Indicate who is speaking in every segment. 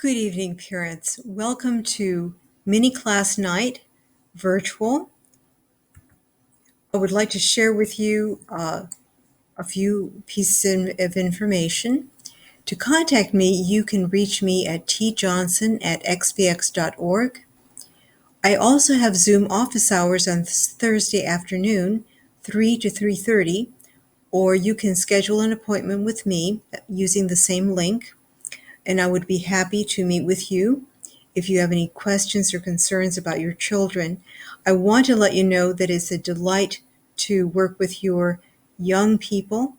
Speaker 1: Good evening, parents. Welcome to mini class night, virtual. I would like to share with you a few pieces of information. To contact me, you can reach me at tjohnson@xbx.org. I also have Zoom office hours on Thursday afternoon, 3 to 3:30, or you can schedule an appointment with me using the same link, and I would be happy to meet with you. If you have any questions or concerns about your children, I want to let you know that it's a delight to work with your young people.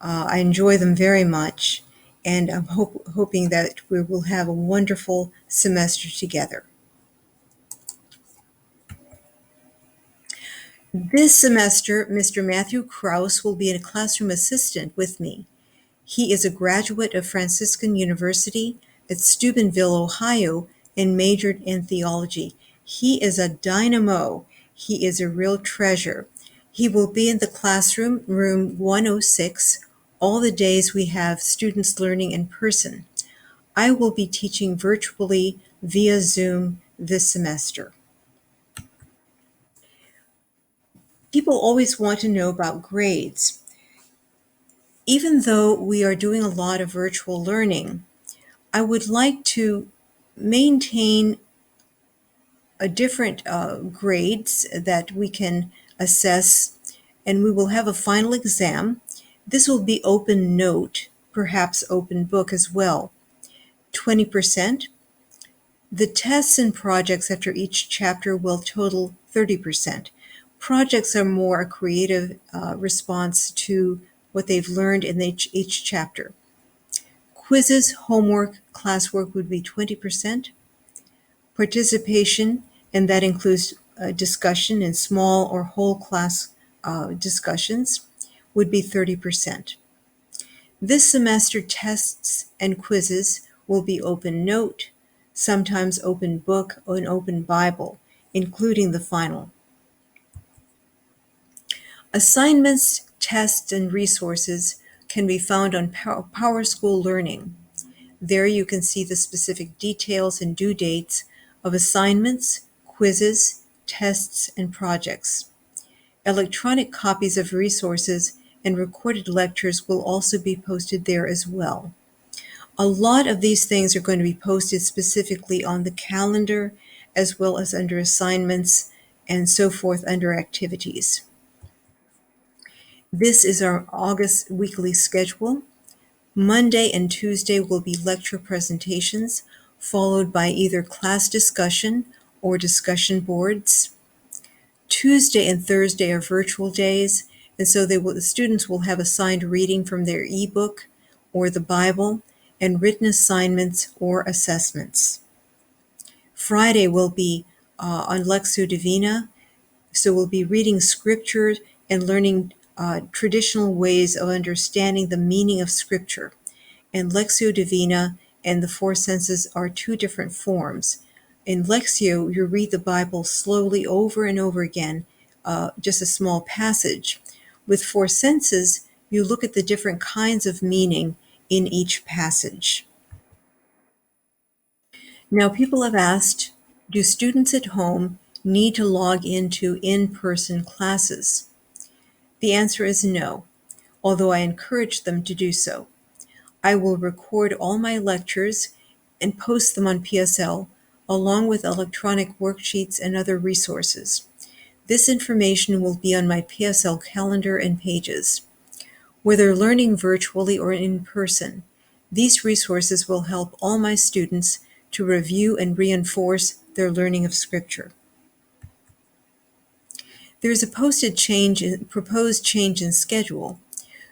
Speaker 1: I enjoy them very much, and I'm hoping that we will have a wonderful semester together. This semester, Mr. Matthew Krause will be a classroom assistant with me. He is a graduate of Franciscan University at Steubenville, Ohio, and majored in theology. He is a dynamo. He is a real treasure. He will be in the classroom, room 106, all the days we have students learning in person. I will be teaching virtually via Zoom this semester. People always want to know about grades. Even though we are doing a lot of virtual learning, I would like to maintain a different grades that we can assess, and we will have a final exam. This will be open note, perhaps open book as well. 20%. The tests and projects after each chapter will total 30%. Projects are more a creative response to what they've learned in each chapter. Quizzes, homework, classwork would be 20%. Participation, and that includes discussion in small or whole class discussions, would be 30%. This semester, tests and quizzes will be open note, sometimes open book or an open Bible, including the final. Assignments, tests, and resources can be found on PowerSchool Learning. There you can see the specific details and due dates of assignments, quizzes, tests, and projects. Electronic copies of resources and recorded lectures will also be posted there as well. A lot of these things are going to be posted specifically on the calendar, as well as under assignments and so forth under activities. This is our August weekly schedule. Monday and Tuesday will be lecture presentations, followed by either class discussion or discussion boards. Tuesday and Thursday are virtual days, and so the students will have assigned reading from their ebook or the Bible and written assignments or assessments. Friday will be on Lectio Divina, so we'll be reading scripture and learning traditional ways of understanding the meaning of scripture. And Lectio Divina and the Four Senses are two different forms. In Lectio, you read the Bible slowly over and over again, just a small passage. With Four Senses, you look at the different kinds of meaning in each passage. Now, people have asked, do students at home need to log into in-person classes? The answer is no, although I encourage them to do so. I will record all my lectures and post them on PSL, along with electronic worksheets and other resources. This information will be on my PSL calendar and pages. Whether learning virtually or in person, these resources will help all my students to review and reinforce their learning of Scripture. There is a proposed change in schedule.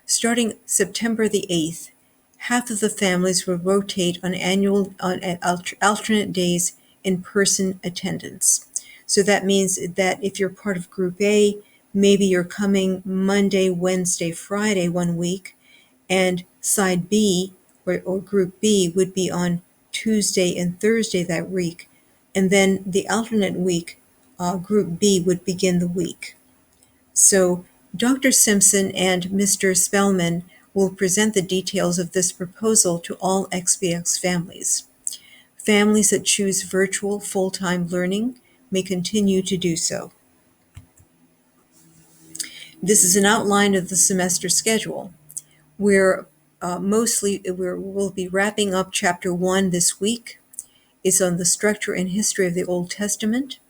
Speaker 1: Starting September the 8th, half of the families will rotate on alternate days in person attendance. So that means that if you're part of Group A, maybe you're coming Monday, Wednesday, Friday one week, and side B or Group B would be on Tuesday and Thursday that week, and then the alternate week, Group B would begin the week. So Dr. Simpson and Mr. Spellman will present the details of this proposal to all XBX families. Families that choose virtual full-time learning may continue to do so. This is an outline of the semester schedule. We'll be wrapping up chapter 1 this week. It's on the structure and history of the Old Testament.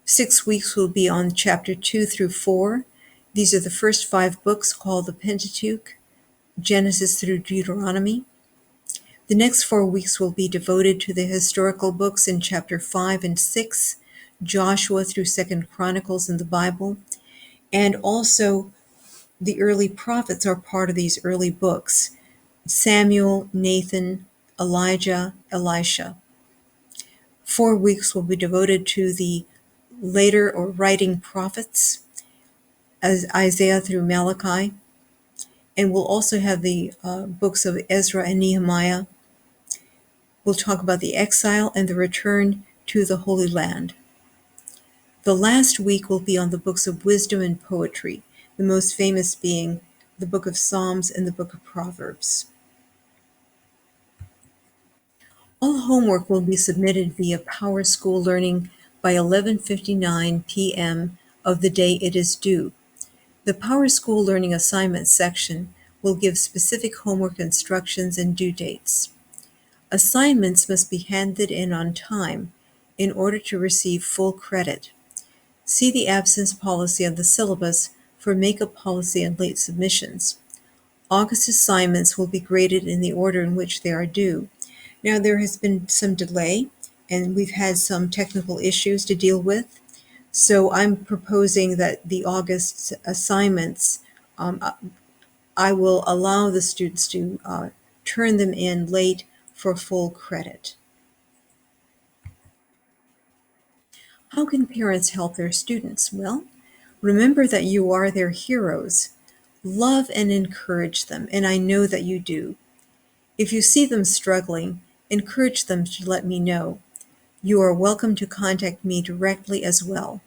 Speaker 1: 6 weeks will be on chapter 2 through 4. These are the first 5 books called the Pentateuch, Genesis through Deuteronomy. The next 4 weeks will be devoted to the historical books in chapter 5 and 6, Joshua through 2nd Chronicles in the Bible, and also the early prophets are part of these early books: Samuel, Nathan, Elijah, Elisha. 4 weeks will be devoted to the later or writing prophets, as Isaiah through Malachi, and we'll also have the books of Ezra and Nehemiah. We'll talk about the exile and the return to the Holy Land. The last week will be on the books of wisdom and poetry, the most famous being the book of Psalms and the book of Proverbs. All homework will be submitted via PowerSchool Learning by 11:59 p.m. of the day it is due. The PowerSchool Learning Assignments section will give specific homework instructions and due dates. Assignments must be handed in on time in order to receive full credit. See the absence policy on the syllabus for makeup policy and late submissions. August assignments will be graded in the order in which they are due. Now, there has been some delay, and we've had some technical issues to deal with. So I'm proposing that the August assignments, I will allow the students to turn them in late for full credit. How can parents help their students? Well, remember that you are their heroes. Love and encourage them, and I know that you do. If you see them struggling, encourage them to let me know. You are welcome to contact me directly as well.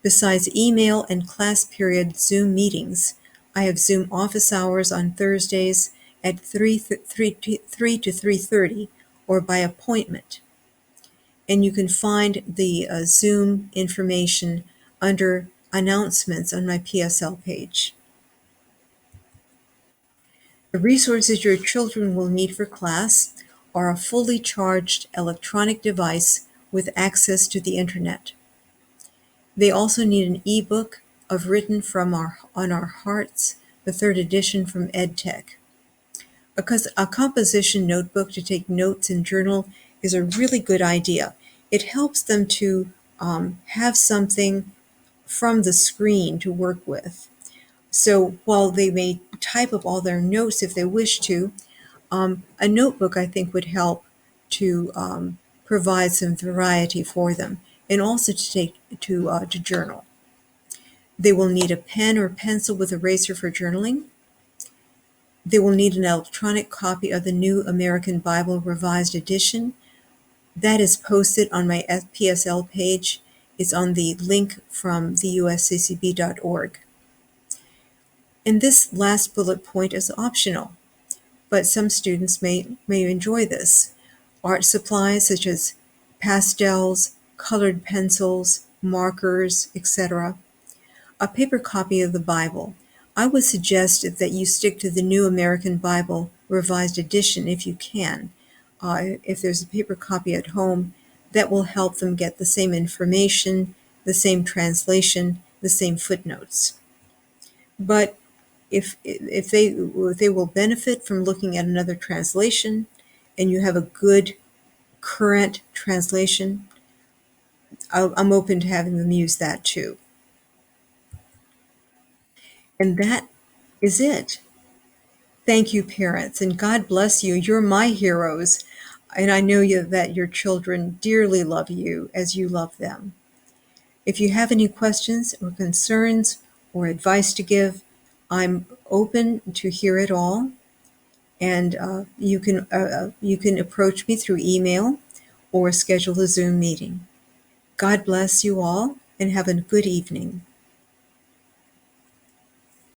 Speaker 1: Besides email and class period Zoom meetings, I have Zoom office hours on Thursdays at 3 to 3:30 or by appointment. And you can find the Zoom information under announcements on my PSL page. The resources your children will need for class are a fully charged electronic device with access to the internet. They also need an ebook of Written on Our Hearts, the 3rd edition from EdTech. A composition notebook to take notes and journal is a really good idea. It helps them to have something from the screen to work with. So while they may type up all their notes if they wish to, a notebook I think would help to provide some variety for them, and also to journal. They will need a pen or pencil with eraser for journaling. They will need an electronic copy of the New American Bible Revised Edition. That is posted on my PSL page. It's on the link from theusccb.org. And this last bullet point is optional, but some students may enjoy this. Art supplies such as pastels, colored pencils, markers, etc. A paper copy of the Bible. I would suggest that you stick to the New American Bible Revised Edition if you can. If there's a paper copy at home, that will help them get the same information, the same translation, the same footnotes. But if they will benefit from looking at another translation, and you have a good current translation, I'm open to having them use that too. And that is it. Thank you, parents, and God bless you. You're my heroes, and I know that your children dearly love you as you love them. If you have any questions or concerns or advice to give, I'm open to hear it all. And you can approach me through email or schedule a Zoom meeting. God bless you all, and have a good evening.